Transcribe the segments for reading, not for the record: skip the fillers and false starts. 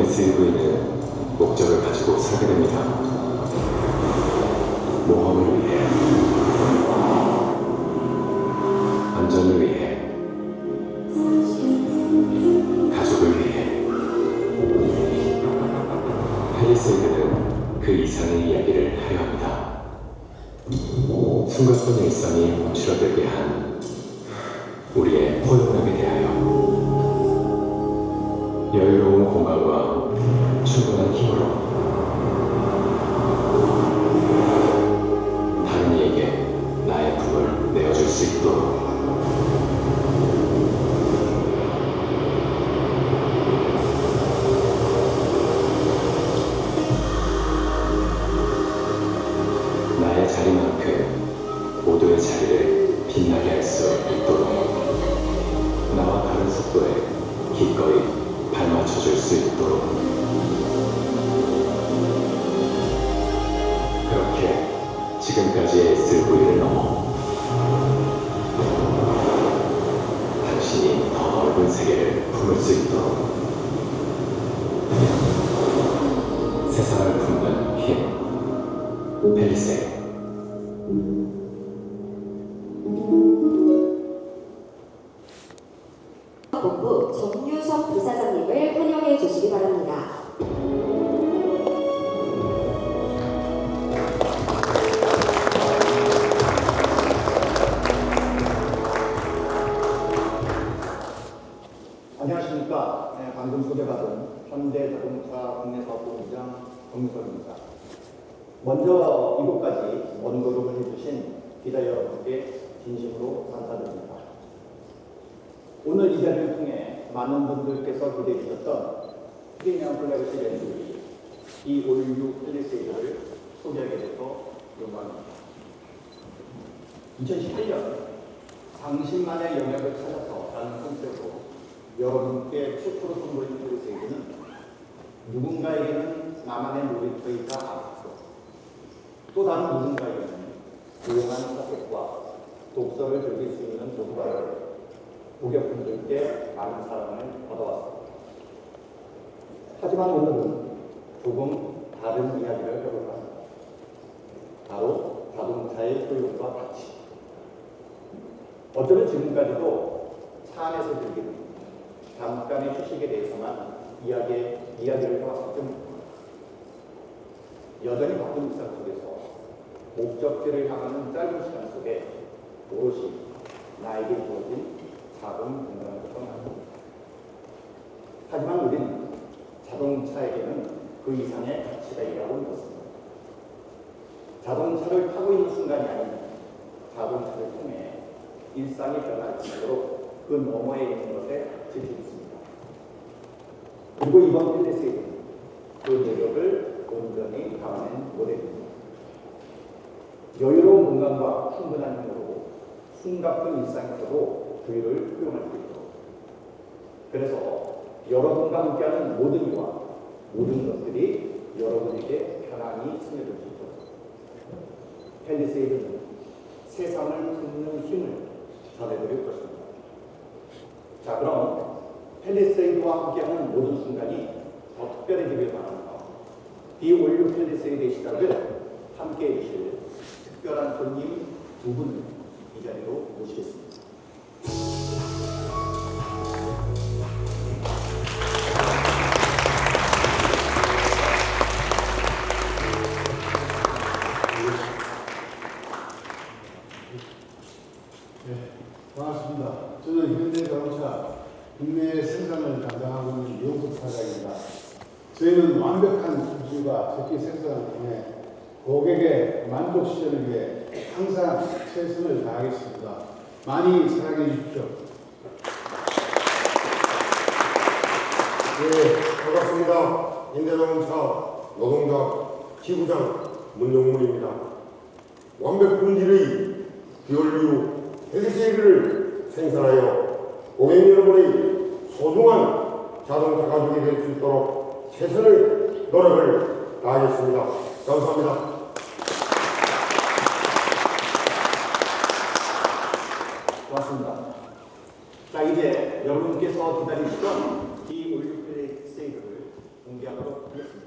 SUV는 목적을 가지고 설계됩니다. 모험을 위해, 안전을 위해, 가족을 위해. 팰리세이드는 그 이상의 이야기를 하려 합니다. 숨가쁜 일상이 줄어들게 한 우리의 포용력에 대하여, 여유로운 공간과 충분한 힘으로 다른 이에게 나의 품을 내어줄 수 있도록. 나의 자리만큼 모두의 자리를 빛나게 할 수 있도록 나와 다른 속도에 기꺼이 발맞춰줄 수 있도록. 그렇게 지금까지의 SUV를 넘어 당신이 더 넓은 세계를 품을 수 있도록. 세상을 품는 힘, 팰리세이드. 본부 정유섭 부사장님을 환영해 주시기 바랍니다. 안녕하십니까. 방금 소개받은 현대자동차 국내사업본부장 정유섭입니다. 먼저 이곳까지 먼 걸음을 해주신 기자 여러분께 진심으로 감사드립니다. 오늘 이 자리를 통해 많은 분들께서 기대해 주셨던 프리미엄 플래그십 SUV E56 팰리세이드를 소개하게 돼서 영광입니다. 2018년 당신만의 영역을 찾아서 라는 컨셉으로 여러분께 최초로 선보인 팰리세이드는 누군가에게는 나만의 놀이터이자 아트로, 또 다른 누군가에게는 조용한 카페과 독서를 즐길 수 있는 도서관을 고객분들께 많은 사랑을 받아왔습니다. 하지만 오늘은 조금 다른 이야기를 해볼까 합니다. 바로 자동차의 소용과 가치. 어쩌면 지금까지도 차 안에서 즐기는 잠깐의 휴식에 대해서만 이야기를 해왔을 때 여전히 바쁜 일상 속에서 목적지를 향하는 짧은 시간 속에 오롯이 나에게 주어진 작은 공간을 구성합니다. 하지만 우리는 자동차에게는 그 이상의 가치가 있다고 믿었습니다. 자동차를 타고 있는 순간이 아닌 자동차를 통해 일상이 변할 수 있도록 그 너머에 있는 것에 지키겠습니다. 그리고 이번 팰리세이드는 그 매력을 온전히 담아낸 모델입니다. 여유로운 공간과 충분한 힘으로 숨가쁜 일상에서도 주의를 표현할 수 있도록, 그래서 여러분과 함께하는 모든 이와 모든 것들이 여러분에게 편안히 스며들 수 있도록 팰리세이드는 세상을 품는 힘을 전해드릴 것입니다. 자, 그럼 팰리세이드와 함께하는 모든 순간이 더 특별해지길 바랍니다. D56 팰리세이드의 시작을 함께해 주실 특별한 손님 두 분을 이 자리로 모시겠습니다. 반갑습니다. 저는 현대자동차 국내 생산을 담당하고 있는 이용석 사장입니다. 저희는 완벽한 기술과設計생산을 통해 고객의 만족 시절을 위해 항상 최선을 다하겠습니다. 많이 사랑해 주십시오. 네, 반갑습니다. 현대자동차 노동자 지부장 문용문입니다. 완벽 품질의 D56 팰리세이드를 생산하여 고객 여러분의 소중한 자동차 가족이 될 수 있도록 최선의 노력을 다하겠습니다. 감사합니다. 고맙습니다. 자, 이제 여러분께서 기다리시던 D56 팰리세이드를 공개하도록 하겠습니다.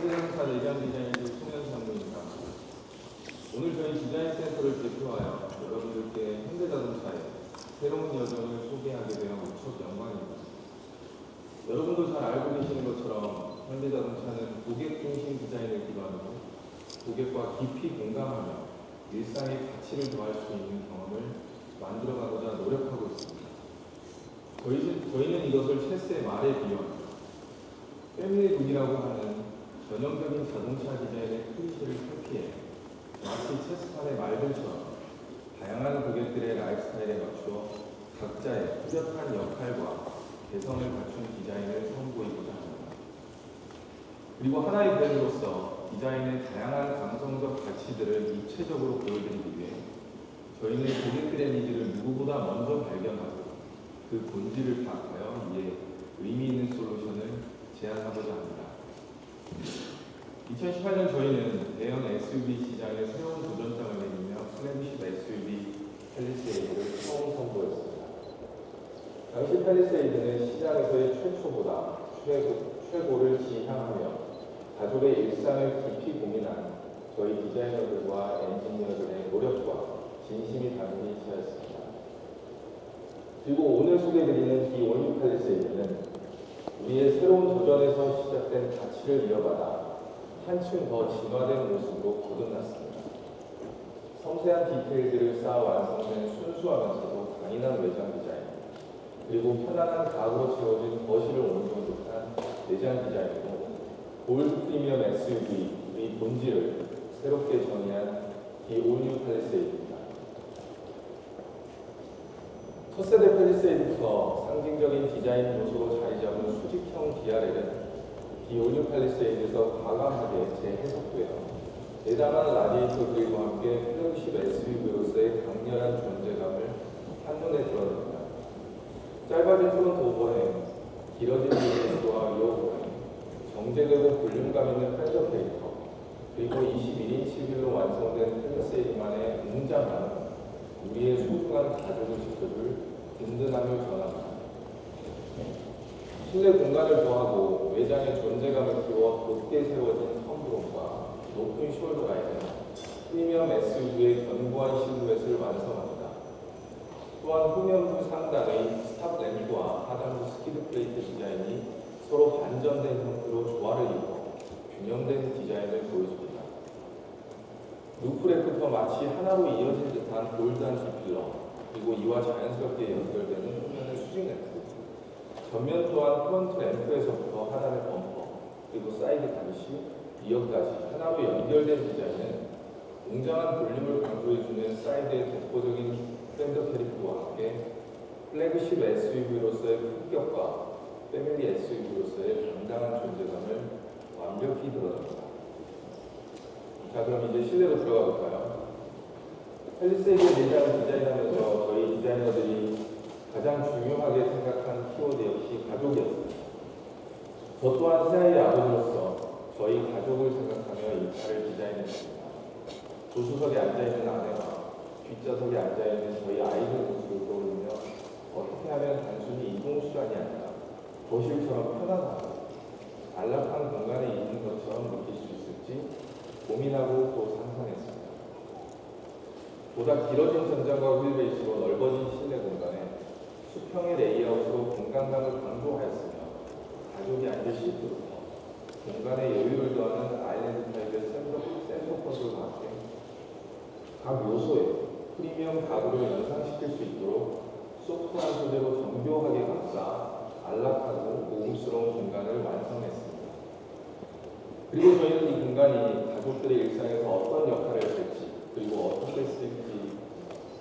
현대자동차 내장 디자인실 송현상무입니다. 오늘 저희 디자인센터를 대표하여 여러분들께 현대자동차의 새로운 여정을 소개하게 되어 무척 영광입니다. 여러분도 잘 알고 계시는 것처럼 현대자동차는 고객 중심 디자인을 기반으로 고객과 깊이 공감하며 일상의 가치를 더할 수 있는 경험을 만들어가고자 노력하고 있습니다. 저희는 이것을 체스의 말에 비유합니다. 패밀리 룩이라고 하는 전형적인 자동차 디자인의 클리셰를 회피해 마치 체스판의 말들처럼 다양한 고객들의 라이프스타일에 맞추어 각자의 뚜렷한 역할과 개성을 갖춘 디자인을 선보이고자 합니다. 그리고 하나의 브랜드로서 디자인의 다양한 감성적 가치들을 입체적으로 보여드리기 위해 저희는 고객들의 니즈를 누구보다 먼저 발견하고 그 본질을 파악하여 이에 의미 있는 솔루션을 제안하고자 합니다. 2018년 저희는 대형 SUV 시장에 새로운 도전장을 내밀며 플래그십 SUV 팰리세이드를 처음 선보였습니다. 당시 팰리세이드는 시장에서의 최초보다 최고를 지향하며 가족의 일상을 깊이 고민한 저희 디자이너들과 엔지니어들의 노력과 진심이 담긴 차였습니다. 그리고 오늘 소개해드리는 이 올뉴 팰리세이드는 우리의 새로운 도전에서 시작된 가치를 이어받아 한층 더 진화된 모습으로 거듭났습니다. 섬세한 디테일들을 쌓아 완성된 순수하면서도 강인한 외장 디자인, 그리고 편안한 가구로 채워진 거실을 온전 듯한 내장 디자인으로 골드 프리미엄 SUV의 본질을 새롭게 정의한 이 올뉴 팰리세이드입니다. 첫 세대 팰리세이드부터 상징적인 디자인 요소로 자리 잡은 수직형 DRL은 이 올뉴 팰리세이드에서 과감하게 재해석되어 대담한 라디에이터 그릴과 함께 플래그십 SUV로서의 강렬한 존재감을 한눈에 드러냅니다. 짧아진 프론트 오버행, 길어진 리스와 위협, 정제되고 볼륨감 있는 펜더 캐릭터, 그리고 21인치 휠로 완성된 펠리세이드만의 웅장함은 우리의 소중한 가족을 지켜줄 든든함을 전합니다. 실내 공간을 더하고 외장의 존재감을 키워 높게 세워진 선브롬과 높은 숄더 라인은 프리미엄 SUV의 견고한 실루엣을 완성합니다. 또한 후면부 상단의 스탑 램프와 하단부 스키드 플레이트 디자인이 서로 반전된 형태로 조화를 이루어 균형된 디자인을 보여줍니다. 루프레프터 마치 하나로 이어질 듯한 볼드한 디필러, 그리고 이와 자연스럽게 연결되는 후면의 수직 램프, 전면 또한 프론트 램프에서부터 하단의 범퍼, 그리고 사이드 가니쉬, 리어까지 하나로 연결된 디자인은 웅장한 볼륨을 강조해주는 사이드의 독보적인 팬더 캐릭터와 함께 플래그십 SUV로서의 품격과 패밀리 SUV로서의 당당한 존재감을 완벽히 드러냅니다. 자, 그럼 이제 실내로 들어가 볼까요? 팰리세이드 내장을 디자인하면서 저희 디자이너들이 가장 중요하게 생각한 키워드 역시 가족이었습니다. 저 또한 새아이의 아버지로서 저희 가족을 생각하며 이 차를 디자인했습니다. 조수석에 앉아있는 아내와 뒷좌석에 앉아있는 저희 아이들 모습을 떠올리며 어떻게 하면 단순히 이동수단이 아니라 거실처럼 편안하고 안락한 공간에 있는 것처럼 느낄 수 있을지 고민하고 또 상상했습니다. 보다 길어진 전장과 휠베이스로 넓어진 실내 공간에 수평의 레이아웃으로 공간감을 강조하였으며 가족이 앉을 시트부터 공간의 여유를 더하는 아일랜드 타입의 센터 콘솔과 함께 각 요소에 프리미엄 가구를 연상시킬 수 있도록 소프트한 소재로 정교하게 감싸 안락하고 고급스러운 공간을 완성했습니다. 그리고 저희는 이 공간이 가족들의 일상에서 어떤 역할을 할지 그리고 어떻게 쓸지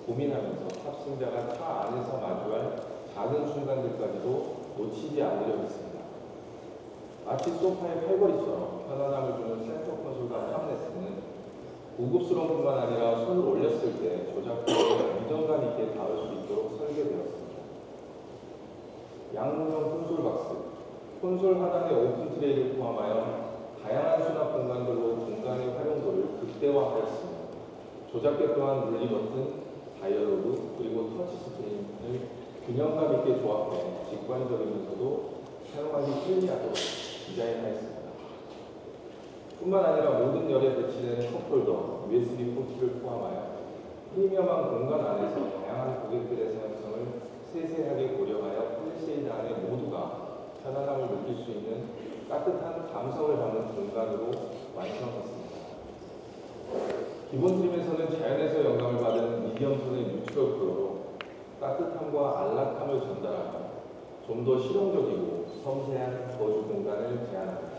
고민하면서 탑승자가 차 안에서 마주할 작은 순간들까지도 놓치지 않으려고 했습니다. 마치 소파의 팔걸이처럼 편안함을 주는 센터 콘솔과 팜레스는 고급스러운 뿐만 아니라 손을 올렸을 때 조작법에 안정감 있게 닿을 수 있도록 설계되었습니다. 양문형 콘솔 박스, 콘솔 하단의 오픈 트레이를 포함하여 다양한 수납 공간들로 공간의 활용도를 극대화하였으며 조작계 또한 물리 버튼, 다이얼로그, 그리고 터치 스크린을 균형감 있게 조합해 직관적이면서도 사용하기 편리하도록 디자인하였습니다. 뿐만 아니라 모든 열에 배치된 컵홀더, USB 포트를 포함하여 프리미엄한 공간 안에서 다양한 고객들의 사용성을 세세하게 고려하여 팰리세이드 안에 모두가 편안함을 느낄 수 있는 따뜻한 감성을 담은 공간으로 완성했습니다. 기본 트림에서는 자연에서 영감을 받은 미디엄 톤의 뉴트럴 컬러로 따뜻함과 안락함을 전달하며 좀 더 실용적이고 섬세한 거주 공간을 제안합니다.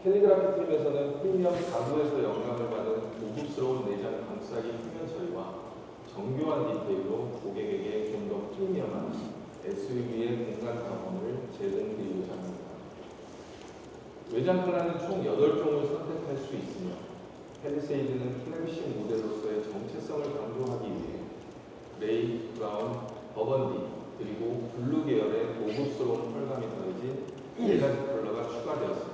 캘리그라피 트림에서는 프리미엄 가구에서 영감을 받은 고급스러운 내장 감싸기 표면 처리와 정교한 디테일로 고객에게 좀 더 프리미엄한 SUV의 공간 경험을 제공드리고자 합니다. 외장 컬러는 총 8종을 선택할 수 있으며 팰리세이드는 플래그십 모델로서의 정체성을 강조하기 위해 그레이, 브라운, 버건디, 그리고 블루 계열의 고급스러운 펄감이 더해진 4가지 컬러가 추가되었습니다.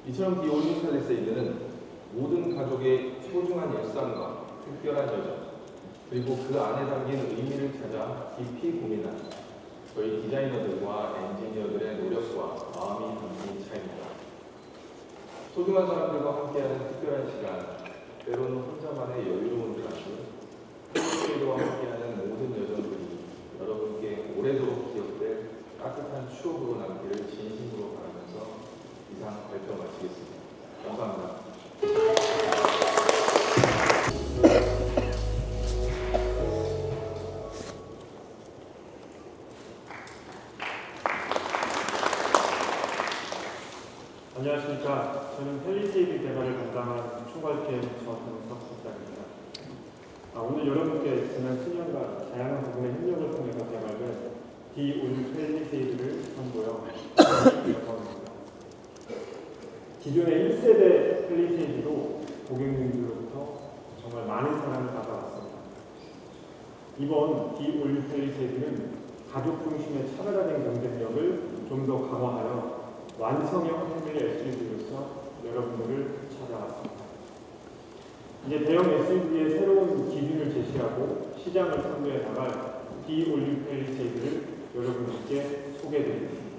이처럼 디올린 팰리세이드는 모든 가족의 소중한 일상과 특별한 여정, 그리고 그 안에 담긴 의미를 찾아 깊이 고민한 저희 디자이너들과 엔지니어들의 노력과 마음이 담긴 차입니다. 소중한 사람들과 함께하는 특별한 시간, 때로는 혼자만의 여유로운 시간, 팰리세이드와 함께하는 모든 여정들이 여러분께 오래도록 기억될 따뜻한 추억으로 남기를 진심으로 바라면서 이상 발표 마치겠습니다. 감사합니다. 안녕하십니까. 저는 팰리세이드 개발을 담당한 총괄팀 저동석 실장입니다. 오늘 여러분께 지난 7년간 다양한 부분의 협력을 통해서 개발된 디올 팰리세이드를 선보여 영광입니다. 기존의 1세대 팰리세이드도 고객님들로부터 정말 많은 사랑을 받아왔습니다. 이번 디올 팰리세이드는 가족 중심의 차별화된 경쟁력을 좀 더 강화하여 완성형 패밀리 SUV로서 여러분들을 찾아왔습니다. 이제 대형 SUV의 새로운 기준을 제시하고 시장을 선도해 나갈 D-올류 팰리세이드를 여러분께 소개해드리겠습니다.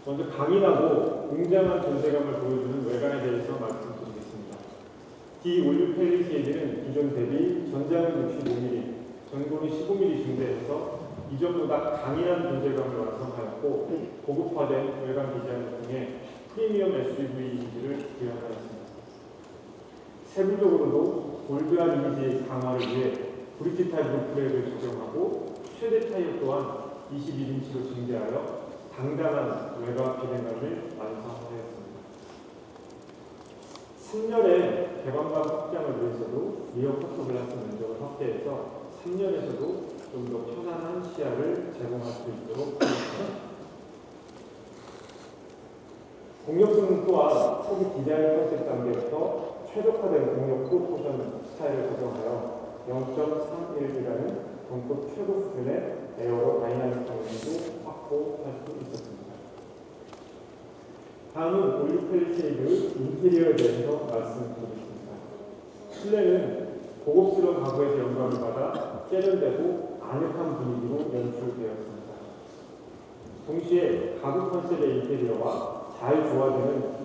먼저 강인하고 웅장한 존재감을 보여주는 외관에 대해서 말씀드리겠습니다. D-올류 팰리세이드는 기존 대비 전장은 65mm, 전고는 15mm 중대해서 이전보다 강인한 존재감을 완성하였고 고급화된 외관 디자인을 통해 프리미엄 SUV 이미지를 구현하였습니다. 세부적으로도 볼드한 이미지 강화를 위해 브릿지 타입 루프렉을 적용하고 최대 타이어 또한 21인치로 증대하여 당당한 외관 비대감을 완성하였습니다. 3열의 개방감 확장을 위해서도 리어 포토글라스 면적을 확대해서 3열에서도 좀 더 편안한 시야를 제공할 수 있도록 하였습니다. 공력성 또한 초기 디자인 컨셉 단계부터 최적화된 공력도 포션 스타일을 적용하여 0.31이라는 동급 최고 수준의 에어로 다이나믹 성능도 확보할 수 있었습니다. 다음은 올류 팰리세이드 인테리어에 대해서 말씀드리겠습니다. 실내는 고급스러운 가구에서 영감을 받아 세련되고 아늑한 분위기로 연출되었습니다. 동시에 가구 컨셉의 인테리어와 잘 조화되는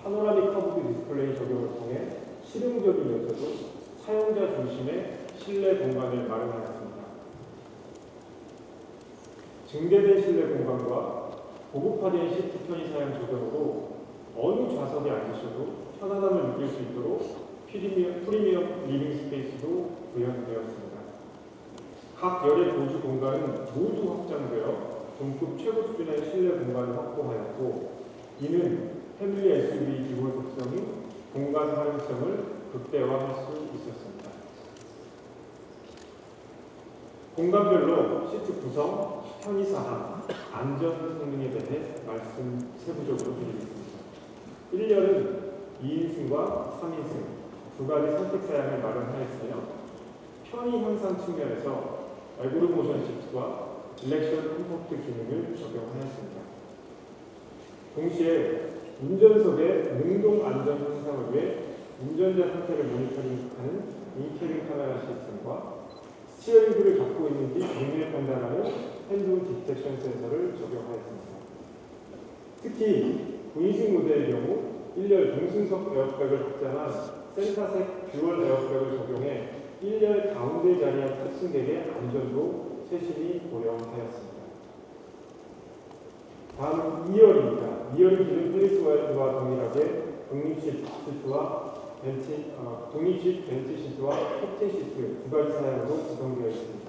파노라믹 커브드 디스플레이 적용을 통해 실용적이면서도 사용자 중심의 실내 공간을 마련하였습니다. 증대된 실내 공간과 고급화된 시트 편의 사양 적용으로 어느 좌석에 앉으셔도 편안함을 느낄 수 있도록 프리미엄 리빙 스페이스도 구현되었습니다. 각 열의 보조 공간은 모두 확장되어 동급 최고 수준의 실내 공간을 확보하였고 이는 패밀리 SUV 기본 특성인 공간 활용성을 극대화할 수 있었습니다. 공간별로 시트 구성, 편의사항, 안전 성능에 대해 말씀 세부적으로 드리겠습니다. 1열은 2인승과 3인승 두 가지 선택 사양을 마련하였으며 편의 향상 측면에서 에그로 모션 시트와 일렉션 컴포트 기능을 적용하였습니다. 동시에 운전석의 능동 안전 향상을 위해 운전자 상태를 모니터링하는 인캐빈 카메라 시스템과 스티어링 휠을 잡고 있는지 정밀 판단하는 핸드온 디텍션 센서를 적용하였습니다. 특히 9인승 모델의 경우 1열 동승석 에어백을 확장한 센터색 듀얼 에어백을 적용해 1열 가운데 자리한 탑승객의 안전도 세심히 고려하였습니다. 다음은 2열입니다. 2열은 기존 팰리세이드와 동일하게 독립식 벤치 시트와 캡틴 시트 두 가지 사양으로 구성되어 있습니다.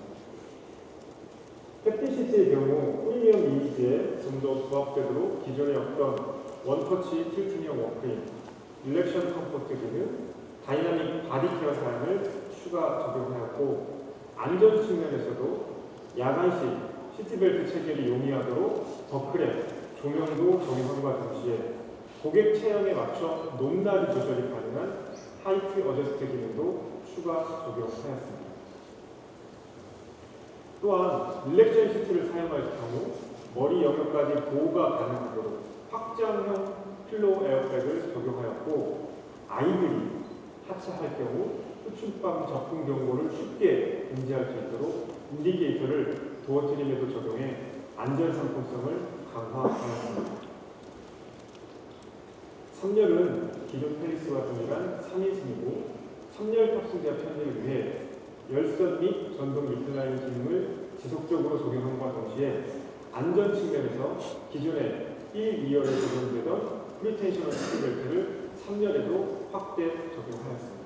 캡틴 시트의 경우 프리미엄 이미지에 좀 더 부합되도록 기존에 없던 원터치 틸팅형 워크인, 일렉션 컴포트 기능, 다이나믹 바디 케어 사양을 추가 적용하였고 안전 측면에서도 야간시 시트벨트 체결이 용이하도록 버클에 조명도 적용함과 동시에 고객 체형에 맞춰 높낮이 조절이 가능한 하이트 어저스트 기능도 추가 적용하였습니다. 또한 일렉션 시트를 사용할 경우 머리 영역까지 보호가 가능하도록 확장형 필로우 에어백을 적용하였고 아이들이 하차할 경우 후침방 접근 경고를 쉽게 인지할 수 있도록 인디케이터를 도어 트림에도 적용해 안전 상품성을 강화하였습니다. 3열은 기존 팰리스와 동일한 3인승이고 3열 탑승자 편의를 위해 열선 및 전동 리클라인 기능을 지속적으로 적용함과 동시에 안전 측면에서 기존에 1, 2열에 적용되던 프리텐셔널 시트벨트를 3열에도 확대 적용하였습니다.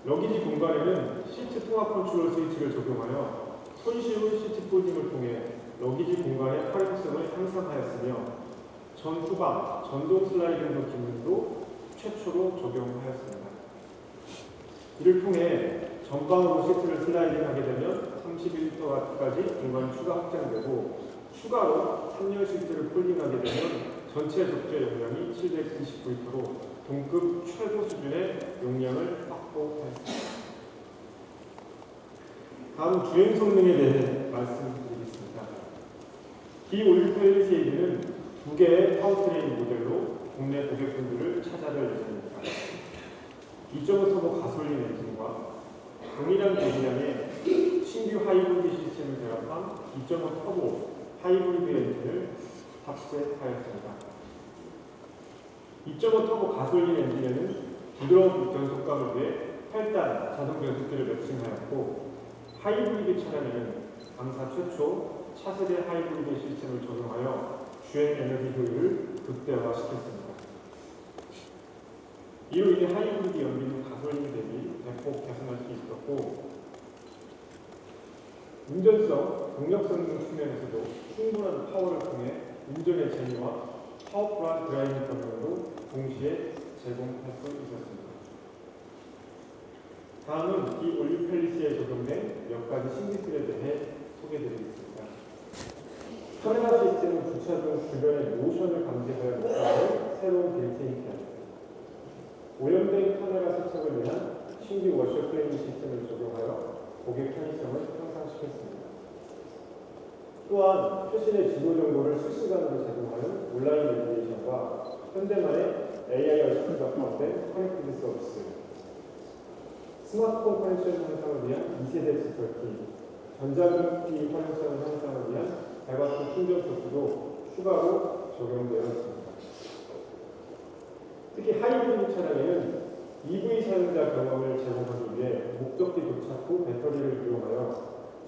러기지 공간에는 시트 통합 컨트롤 스위치를 적용하여 손쉬운 시트 폴딩을 통해 러기지 공간의 활용성을 향상하였으며 전후방 전동 슬라이딩 기능도 최초로 적용하였습니다. 이를 통해 전방으로 시트를 슬라이딩하게 되면 31W까지 공간이 추가 확장되고 추가로 3열 시트를 폴딩하게 되면 전체 적재 용량이 799리터로 동급 최고 수준의 용량을 확보했습니다. 다음 주행 성능에 대해 말씀드리겠습니다. D56 팰리세이드는 두 개의 파워트레인 모델로 국내 고객분들을 찾아뵐 예정입니다. 2.5 터보 가솔린 엔진과 동일한 배기량의 신규 하이브리드 시스템을 결합한 2.5 터보 하이브리드 엔진을 탑재하였습니다. 2.5 터보 가솔린 엔진에는 부드러운 변속감을 위해 8단 자동 변속기를 매칭하였고, 하이브리드 차량에는 당사 최초 차세대 하이브리드 시스템을 적용하여 주행 에너지 효율을 극대화시켰습니다. 이로 인해 하이브리드 연비는 가솔린 대비 대폭 개선할 수 있었고, 운전성, 동력성 측면에서도 충분한 파워를 통해 운전의 재미와 파워풀한 드라이빙 경험으로 동시에 제공할 수 있었습니다. 다음은 이 올류 팰리스에 적용된 몇 가지 신기술에 대해 소개해드리겠습니다. 카메라 시스템은 주차 중 주변의 모션을 감지하여 목적을 새로운 빌트인 기합입니다. 오염된 카메라 세척을 위한 신규 워셔 클리닝 시스템을 적용하여 고객 편의성을 향상시켰습니다. 또한 최신의 지도 정보를 실시간으로 제공하는 온라인 내비게이션과 현대만의 AI 어시스트가 포함된 커넥티드 서비스, 스마트폰 커넥션 향상을 위한 2세대 스토키, 전자기기 활용성을 향상을 위한 발바꿈 충전 소스도 추가로 적용되어 있습니다. 특히 하이브리드 차량에는 EV 사용자 경험을 제공하기 위해 목적지 도착 후 배터리를 이용하여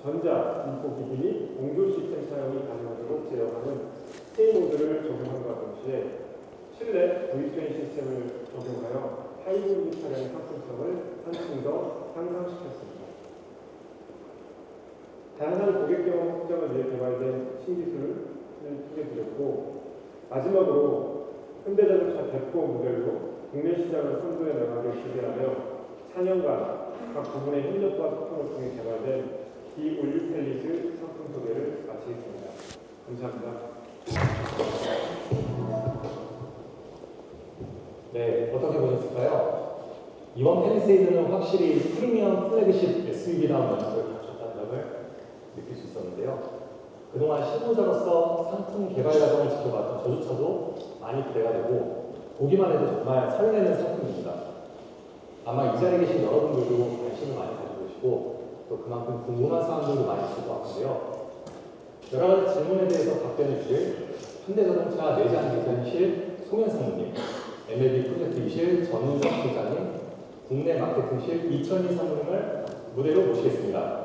전자, 인포기기 및 공조 시스템 사용이 가능하도록 제어하는 K 모드를 적용함과 동시에 실내 V트레인 시스템을 적용하여 하이브리드 차량의 상품성을 한층 더 향상시켰습니다. 다양한 고객 경험 확장을 위해 개발된 신기술을 소개드렸고, 마지막으로 현대자동차 대표 모델로 국내 시장을 선도해 나가길 기대하며 4년간 각 부문의 협력과 소통을 통해 개발된 이 올류 팰리스 상품 소개를 마치겠습니다. 감사합니다. 네, 어떻게 보셨을까요? 이번 팰리세이드는 확실히 프리미엄 플래그십 SUV라는 면모를 갖췄다는 점을 느낄 수 있었는데요. 그동안 실무자로서 상품 개발 과정을 지켜봤던 저조차도 많이 기대가 되고, 보기만 해도 정말 설레는 상품입니다. 아마 이 자리에 계신 여러분들도 관심을 많이 가지고 계시고, 또 그만큼 궁금한 사항들도 많이 있을 것 같은데요. 여러 가지 질문에 대해서 답변해 주실 현대자동차 내장 디자인실 송현상무님, MLB 프로젝트이실 전은석 실장님, 국내 마케팅실 이천희 상무님을 무대로 모시겠습니다.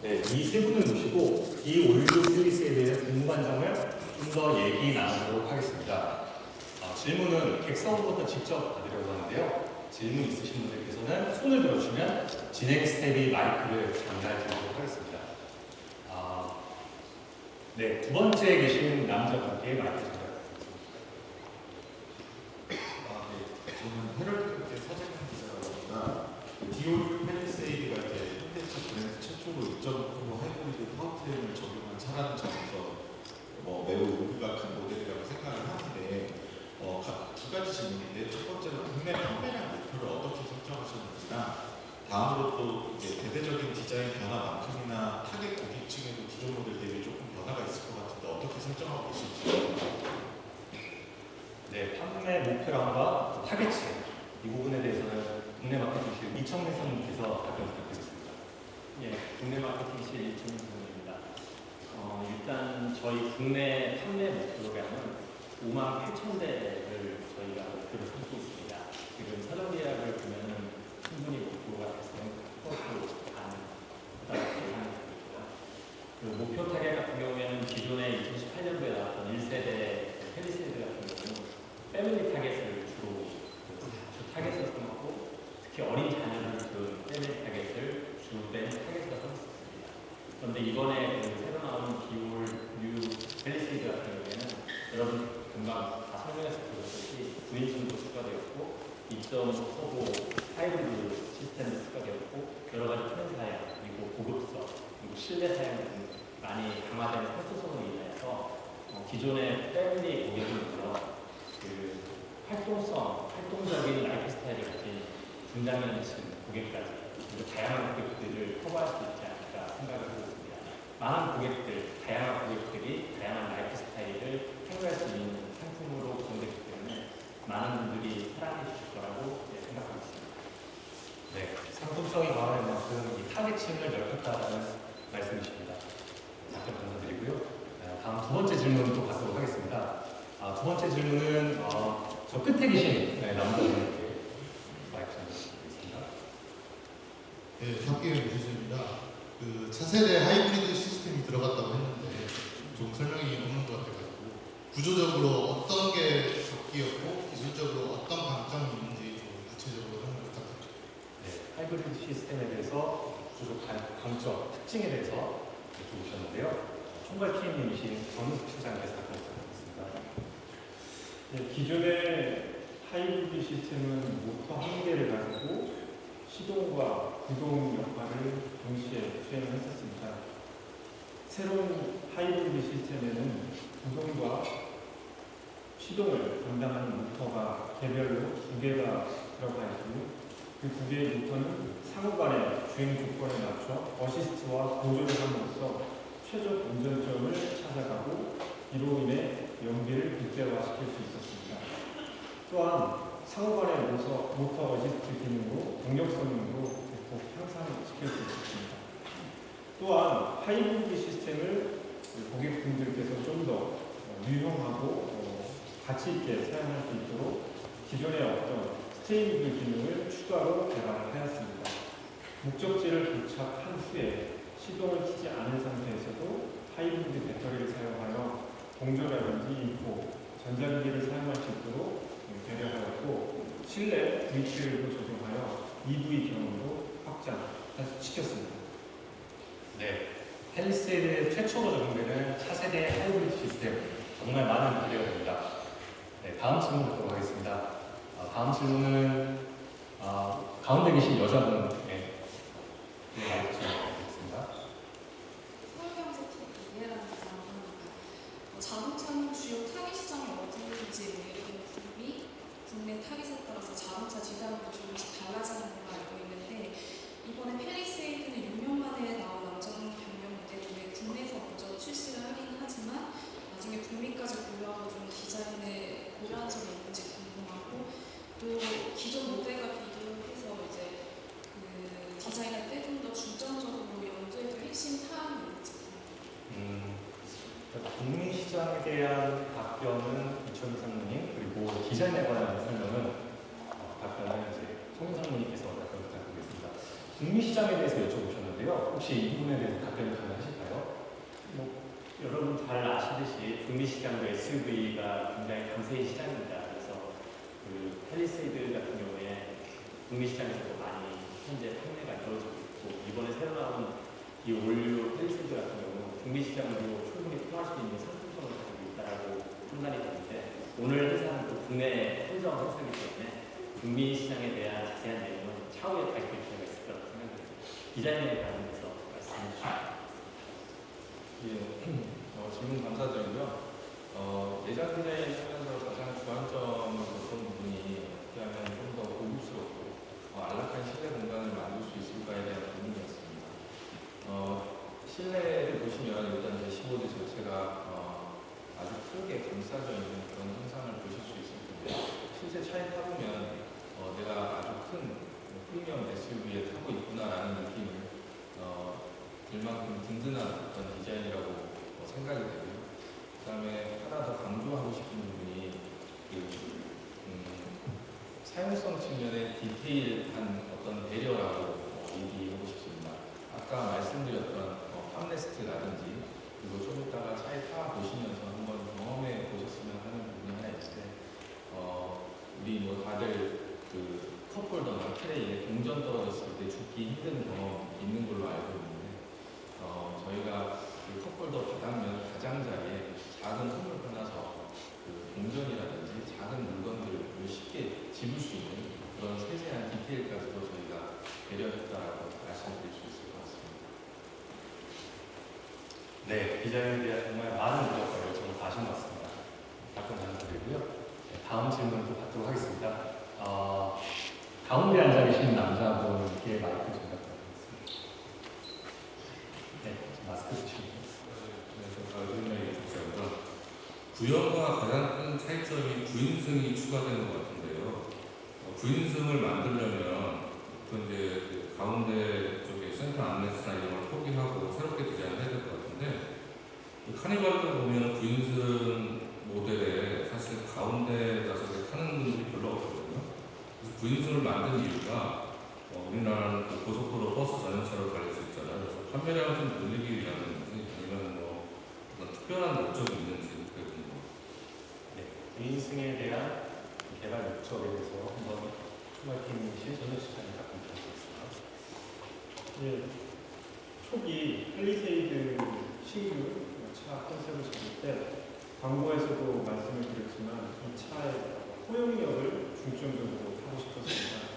네, 이 세 분을 모시고 이 올류 팰리스에 대해 궁금한 점을 좀 더 얘기 나누도록 하겠습니다. 질문은 객석으로부터 직접 받으려고 하는데요. 질문 있으신 분들께서는 손을 들어주시면 진행 스텝이 마이크를 전달 드리도록 하겠습니다. 네, 두 번째 계신 남자분께 마이크 전달드리겠습니다. 네, 저는 헤럴드 서재현 기자라고 합니다. 디올 팰리세이드가 이제 현대차 브랜드 최초로 2.5 하이브리드 파워트레인을 적용한 차라는 점에서 매우 의미가 큰 모델이라고 생각을 하는데 두 가지 질문인데, 첫 번째는 국내 판매량 목표를 어떻게 설정하셨는지나, 다음으로 또 이제 대대적인 디자인 변화만큼이나 타겟 고객층에도 기존 모델 대비 조금 변화가 있을 것 같은데 어떻게 설정하고 계신지. 네, 판매 목표량과 타겟층 이 부분에 대해서는 국내 마케팅실 이청민 선생님께서 답변 부탁드리겠습니다. 예, 국내 마케팅실 이청민 선생님입니다. 일단 저희 국내 판매 목표량은 5만 8천 대를 저희가 목표로 삼고 있습니다. 지금 사전 계약을 보면은 충분히 목표가 달성 가능하다고 예상이 되고요. 그 목표 타겟 같은 경우에는 기존에 2018년도에 나왔던 1세대 팰리세이드 같은 경우는 패밀리 타겟을 주로 타겟으로 삼았고, 특히 어린 자녀를 둔 패밀리 타겟을 주된 타겟으로 삼았습니다. 그런데 이번에 새로 나온 디올 뉴 팰리세이드 같은 경우에는 여러분 금방 다 설명해서 보셨듯이 구인승도 추가되었고, 2.5 터보 하이브리드 시스템을 추가되었고 여러 가지 큰 사양 그리고 고급성 그리고 실내 사양 등 많이 강화된 상품성으로 인해서 기존의 패밀리 고객님처럼 그 활동적인 라이프 스타일을 가진 중장년 층 고객까지 그리고 다양한 고객들을 커버할 수 있지 않을까 생각을 하고 있습니다. 많은 고객들, 다양한 고객들이 다양한 라이프 스타일을 행사할 수 있는 상품으로 구성되기 때문에 많은 분들이 사랑해 주실 거라고 생각하고 있습니다. 네, 상품성이 강화된 만큼 이 타겟층을 넓혔다는 말씀이십니다. 답변 감사드리고요. 다음 두 번째 질문 또 받도록 하겠습니다. 두 번째 질문은 저 끝에 계신 남자분께 마이크 좀 드리겠습니다. 네, 학교에 모셨습니다. 그 차세대 하이브리드 시스템이 들어갔다고 했는데 좀 설명이 없는 것 같아가지고 구조적으로 어떤 게 바뀌었고 기술적으로 어떤 강점이 있는지 좀 구체적으로 설명 부탁드립니다. 네, 하이브리드 시스템에 대해서 구조적 강점, 특징에 대해서 여쭤보셨는데요. 총괄 PM님이신 정은숙 실장님께서 답변 부탁드리겠습니다. 네, 기존의 하이브리드 시스템은 모터 한 개를 가지고 시동과 구동 역할을 동시에 수행을 했었습니다. 새로운 하이브리드 시스템에는 구동과 시동을 담당하는 모터가 개별로 두 개가 들어가 있고 그 두 개의 모터는 상호 간의 주행 조건에 맞춰 어시스트와 보조를 함으로써 최적 운전점을 찾아가고 이로 인해 연비를 극대화시킬 수 있었습니다. 또한 상호 간의 모터 어시스트 기능으로 동력 성능도 대폭 향상시킬 수 있었습니다. 또한 하이브리드 시스템을 고객분들께서 좀 더 유용하고 가치 있게 사용할 수 있도록 기존의 어떤 스테이블 기능을 추가로 개발을 하였습니다. 목적지를 도착한 후에 시동을 켜지 않은 상태에서도 하이브리드 배터리를 사용하여 동조라든지 인포, 전자기기를 사용할 수 있도록 배려하였고 실내 VT를 적용하여 EV 경험도 확장시켰습니다. 네, 팰리세이드 최초로 적용되는 차세대 하이브리드 시스템 정말 많은 기대가 됩니다. 네, 다음 질문 받도록 하겠습니다. 다음 질문은 가운데 계신 여자분 마이크 드리겠습니다. 서울경제TV 이해라는 기자입니다. 자동차는 주요 타깃 시장이 어디인지 예를 들면 국내 타깃에 따라서 자동차 디자인도 조금씩 달라지는 걸로 알고 있는데 이번에 팰리세이드는 6년 만에 나온 남정 변경 때문에 국내에서 먼저 출시를 하긴 하지만 나중에 북미까지 골라서 좀 디자인에 고려한 점이 있는지 궁금하고 또 기존 모델과 비교해서 이제 그 디자인할 때 좀 더 중점적으로 염두에 둘 핵심 사항이 있는지 북미 시장에 대한 답변은 이철민 상무님 그리고 디자인에 관한 설명은 답변은 이제 송상무님께서 답변 부탁드리겠습니다. 북미 시장에 대해서 여쭤보셨는데요. 혹시 이 부분에 대해서 답변이 가능하실까요? 여러분 잘 아시듯이 북미 시장도 SUV가 굉장히 강세인 시장입니다. 그래서 그 팰리세이드 같은 경우에 북미 시장에서도 많이 현재 판매가 이루어지고 있고 이번에 새로 나온 이 올류 팰리세이드 같은 경우 북미 시장으로 충분히 통할 수 있는 상품성을 가지고 있다고 판단이 되는데 오늘 회사는 또 국내 한정 회사이기 때문에 북미 시장에 대한 자세한 내용은 차후에 발표할 필요가 있을 거라고 생각합니다. 디자인에 관련해서 말씀해 주시면 질문 감사드리고요. 예전 디자인 하면서 가장 주안점을 뒀던 부분이 어떻게 하면 좀 더 고급스럽고 안락한 실내 공간을 만들 수 있을까에 대한 고민이었습니다. 실내를 보시면 일단 대시보드 자체가 아주 크게 감싸져 있는 그런 현상을 보실 수 있을 텐데 실제 차에 타보면 내가 아주 큰 프리미엄 SUV에 타고 있구나라는 느낌을 들 만큼 든든한 어떤 디자인이라고 생각이 되고요. 그 다음에 하나 더 강조하고 싶은 부분이 사용성 측면의 디테일한 어떤 배려라고 얘기하고 싶습니다. 아까 말씀드렸던 팜레스트라든지 그리고 좀 이따가 차에 타 보시면서 한번 경험해 보셨으면 하는 부분이 하나 있는데 우리 뭐 다들 그 컵홀더나 트레이에 동전 떨어졌을 때 줍기 힘든 경험 있는 걸로 알고 있는데 저희가 그 컵홀더 바닥면 가장자리에 작은 홈을 하나서 그 동전이라든지 작은 물건들을 쉽게 집을 수 있는 네, 디자인에 대한 정말 많은 노력과 열정을 다하신 것 같습니다. 답변 감사드리고요. 네, 다음 질문 또 받도록 하겠습니다. 가운데 앉아 계신 남자분께 마이크 좀 부탁드리겠습니다. 네, 마스크 쓰시면 구형과 가장 큰 차이점이 구인승이 추가되는 것 같은데요. 구인승을 만들려면 이제 그 가운데 쪽에 센터 암레스나 이런 걸 포기하고 새롭게 디자인해야 될 것 같은데 카니발도 보면 구인승 모델에 사실 가운데다 타는 분들이 별로 없거든요. 그래서 구인승을 만든 이유가 우리나라는 그 고속도로 버스 전용차로 달릴 수 있잖아요. 그래서 판매량을 좀 늘리기 위함인지 아니면 뭐 어떤 특별한 목적이 있는지 그게 궁금해요. 네, 구인승에 대한 개발 목적에 대해서 한번 소마이팅이신 전현 시장님 답변 드리겠습니다. 예, 초기 펠리세이드 신규 차 컨셉을 잡을 때 광고에서도 말씀을 드렸지만 이 차의 포용력을 중점적으로 하고 싶었습니다.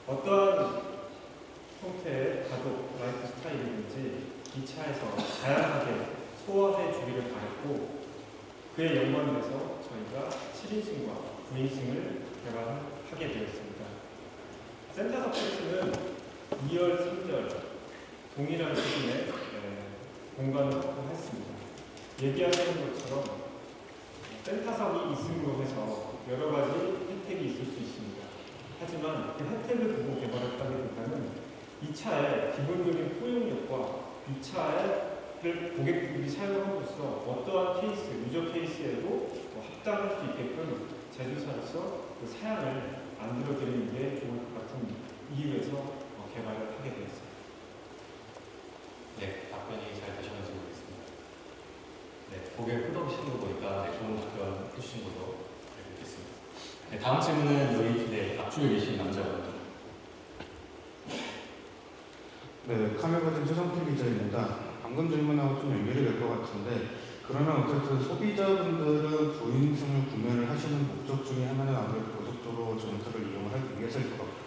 어떠한 형태의 가족 라이프 스타일이든지 이 차에서 다양하게 소화해 주기를 바랬고 그에 연관돼서 저희가 7인승과 9인승을 개발하게 되었습니다. 센터 서포트는 2열, 3열 동일한 수준의 공간을 확보했습니다. 얘기하시는 것처럼 센터석이 2승으로 해서 여러 가지 혜택이 있을 수 있습니다. 하지만 그 혜택을 두고 개발했다기보다는 이 차의 기본적인 포용력과 이 차를 고객들이 사용함으로써 어떠한 케이스, 유저 케이스에도 합당할 수 있게끔 제조사로서 그 사양을 만들어드리는 게 좋을 것 같은 이유에서 개발을 하게 되었습니다. 네, 답변이 잘 되셨는지 모르겠습니다. 네, 고개를 끄덕이시는 거 보니까 좋은 답변 해주신 걸로 알고 있겠습니다. 네, 다음 질문은 여기 앞쪽에 계신 남자분. 네, 카메라진 최정필 기자입니다. 방금 질문하고 좀 연결이 될 것 같은데 그러면 어쨌든 소비자분들은 구인승을 구매를 하시는 목적 중에 하나는 아무래도 고속도로 전철을 이용을 하기 위해서일 것 같거든요.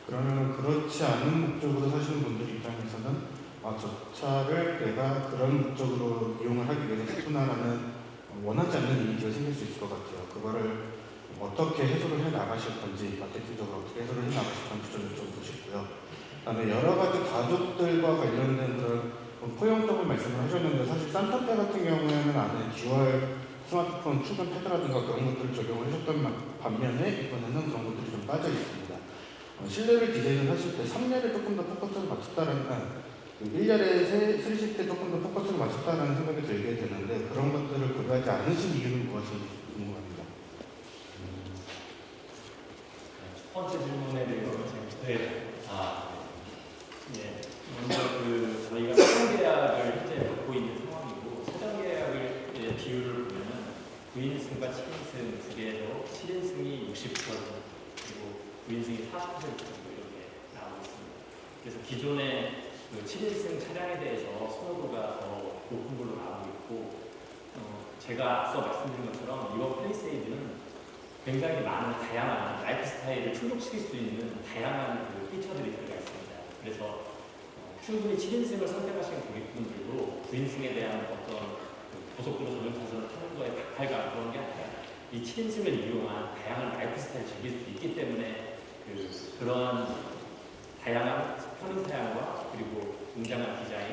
그러면 그렇지 않은 목적으로 사시는 분들 입장에서는 저 차를 내가 그런 목적으로 이용을 하기 위해서 샀구나라는 원하지 않는 이미지가 생길 수 있을 것 같아요. 그거를 어떻게 해소를 해 나가실 건지, 마케팅적으로 어떻게 해소를 해 나가실 건지 좀 여쭤보고 싶고요. 그다음에 여러 가지 가족들과 관련된 그런 포용적인 말씀을 하셨는데 사실 산타페 같은 경우에는 안에 듀얼 스마트폰 충전 패드라든가 그런 것들을 적용을 해줬던 반면에 이번에는 그런 것들이 좀 빠져 있습니다. 실내를 디자인을 하실 때 3례를 조금 더 포커스를 맞췄다라는 1년에 쓰실 때 조금 더 포커스를 맞췄다라는 생각이 들게 되는데 그런 것들을 고려하지 않으신 이유는 무엇인지 궁금합니다. 첫 번째 질문에 대해서 먼저 저희가 사전 계약을 현재 갖고 있는 상황이고 사전 계약을 비율을 보면은 9인승과 7인승 두 개로 7인승이 60% 그리고 9인승이 40% 정도 이렇게 나오고 있습니다. 그래서 기존의 7인승 차량에 대해서 선호도가 더 높은 걸로 나오고 있고 제가 앞서 말씀드린 것처럼 이번 펠리세이드는 굉장히 많은 다양한 라이프 스타일을 충족시킬 수 있는 다양한 피처들이 들어가 있습니다. 그래서 충분히 7인승을 선택하시는 고객분들도 9인승에 대한 어떤 고속도로 전용차선을 타는 거에 박탈감 그런 게 아니라 이 7인승을 이용한 다양한 라이프 스타일을 즐길 수 있기 때문에 그러한 다양한 편의 사양과 그리고 웅장한 디자인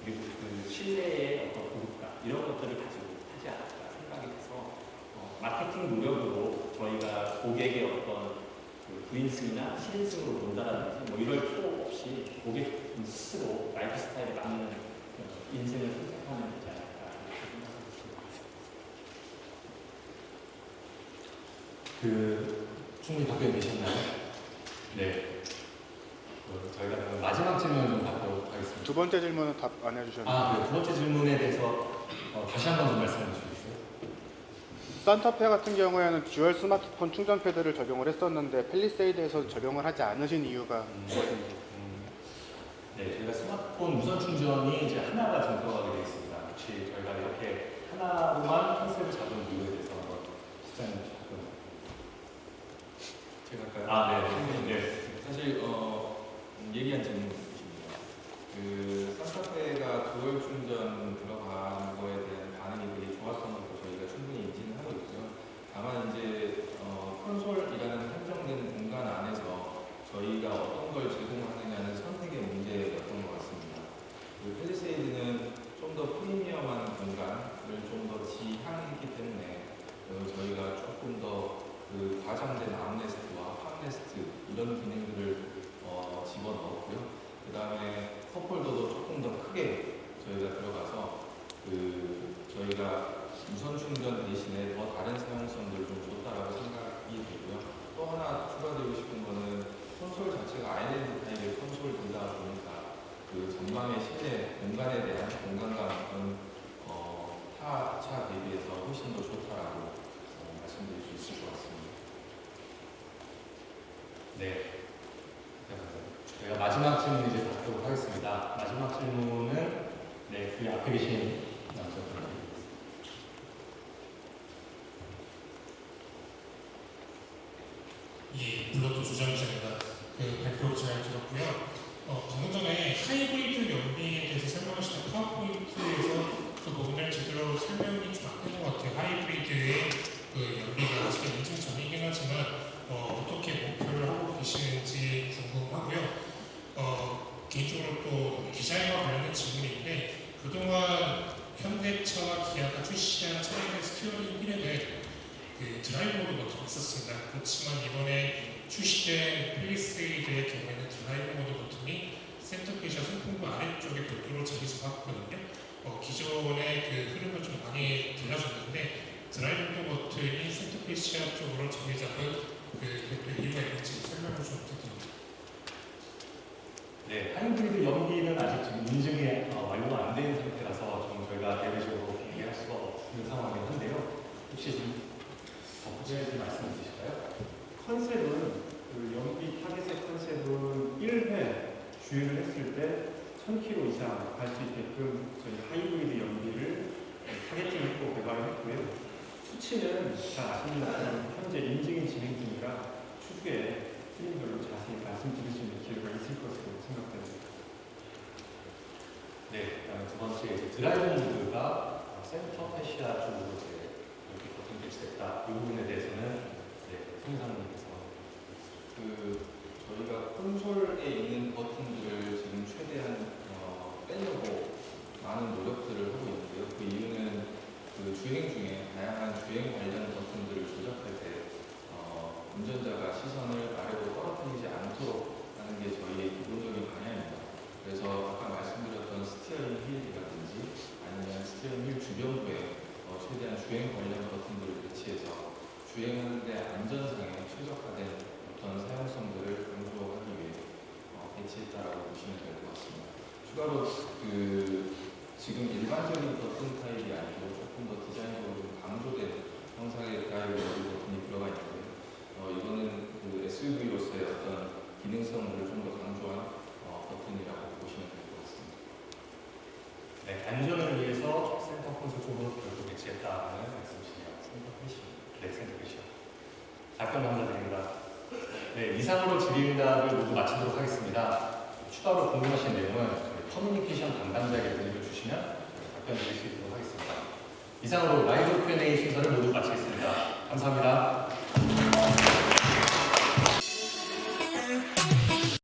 그리고 실내의 어떤 고급감 이런 것들을 가지고 하지 않을까 생각이 돼서 마케팅 노력으로 저희가 고객의 어떤 9인승이나 7인승으로 본다라든지 이럴 필요 없이 고객 스스로 라이프 스타일에 맞는 인생을 선택하면 되지 않을까 생각합니다. 충분히 답변이 되셨나요? 네. 저희가 마지막 질문 좀 받도록 하겠습니다. 두 번째 질문은 답 안 해주셨는데. 네. 두 번째 질문에 대해서 다시 한번 좀 말씀해 주시겠어요? 산타페 같은 경우에는 듀얼 스마트폰 충전 패드를 적용을 했었는데 펠리세이드에서 적용을 하지 않으신 이유가 무엇인지. 네, 저희가 스마트폰 무선 충전이 이제 하나가 정표하게 되어 있습니다. 혹시 저희가 이렇게 하나로만 컨셉을 잡은 이유에 대해서 한번 시장님 답변. 제가 할까요? 네. 사실 예리한 질문이십니다. 산타페가 듀얼 충전 들어가 마지막 질문 이제 받도록 하겠습니다. 마지막 질문은 네, 그 앞에 계신 남자분. 예, 블로그 주장입니다. 그 발표 잘 들었고요. 방금 전에 하이브리드 연비에 대해서 설명하시던 파워포인트에서 그 부분을 제대로 설명이 좀 안 된 것 같아요. 하이브리드의 그 연비가 아직은 인증 전이긴 하지만 어떻게 목표를 하고 계시는지 궁금하고요. 개인적으로 또 디자인과 관련된 질문인데 그동안 현대차와 기아가 출시한 차량의 스티어링 휠에는 그 드라이브 모드 버튼이 있었습니다. 그렇지만 이번에 출시된 펠리세이드의 경우에는 드라이브 모드 버튼이 센터페시아 손등부 아래쪽에 별도로 자리 잡았거든요. 기존의 그 흐름을 좀 많이 달라졌는데 드라이브 모드 버튼이 센터페시아 쪽으로 자리 잡은 그 이유가 있는지 설명을 좀 부탁드립니다. 네, 하이브리드 연비는 아직 지금 인증이 완료가 안 된 상태라서 좀 저희가 대외적으로 얘기할 수가 없는 상황이긴 한데요. 혹시 좀 덧붙일 말씀 있으실까요? 컨셉은 그 연비 타겟의 컨셉은 1회 주행을 했을 때 1000km 이상 갈 수 있게끔 저희 하이브리드 연비를 타겟팅했고 개발을 했고요. 수치는 잘 아시는 것처럼 현재 인증이 진행 중이라 추후에 필름별로 자세히 말씀드릴 수 있는 기회가 있을 것으로 생각됩니다. 네, 그다음에 두 번째 이제 드라이브 모드가 센터 페시아 쪽으로 이제 이렇게 버튼 배치됐다. 이 부분에 대해서는 네, 송상님께서 저희가 콘솔에 있는 버튼들을 지금 최대한 빼려고 많은 노력들을 하고 있는데요. 그 이유는 그 주행 중에 다양한 주행 관련 버튼들을 조작할 때 운전자가 시선을 아래로 떨어뜨리지 않도록 하는 게 저희의 기본적인 방향입니다. 그래서 아까 말씀드렸던 스티어링 휠이라든지 아니면 스티어링 휠 주변부에 최대한 주행 관련 버튼들을 배치해서 주행하는데 안전상에 최적화된 어떤 사용성들을 강조하기 위해 배치했다라고 보시면 될 것 같습니다. 추가로 지금 일반적인 버튼 타입이 아니고 조금 더 디자인적으로 좀 강조된 형상의 드라이브 모드 버튼이 들어가 있는데 이거는 그 SUV로서의 어떤 기능성을 좀 더 강조한 버튼이라고 보시면 될 것 같습니다. 네, 안전을 위해서 센터 콘솔 쪽으로 별도 배치했다는 말씀이시네요. 센터 페시아. 네, 센터 페시아. 답변 감사드립니다. 네, 이상으로 질의응답을 모두 마치도록 하겠습니다. 추가로 궁금하신 내용은 저희 커뮤니케이션 담당자에게 문의를 주시면 답변 드릴 수 있도록 하겠습니다. 이상으로 라이브 Q&A 순서를 모두 마치겠습니다. 감사합니다.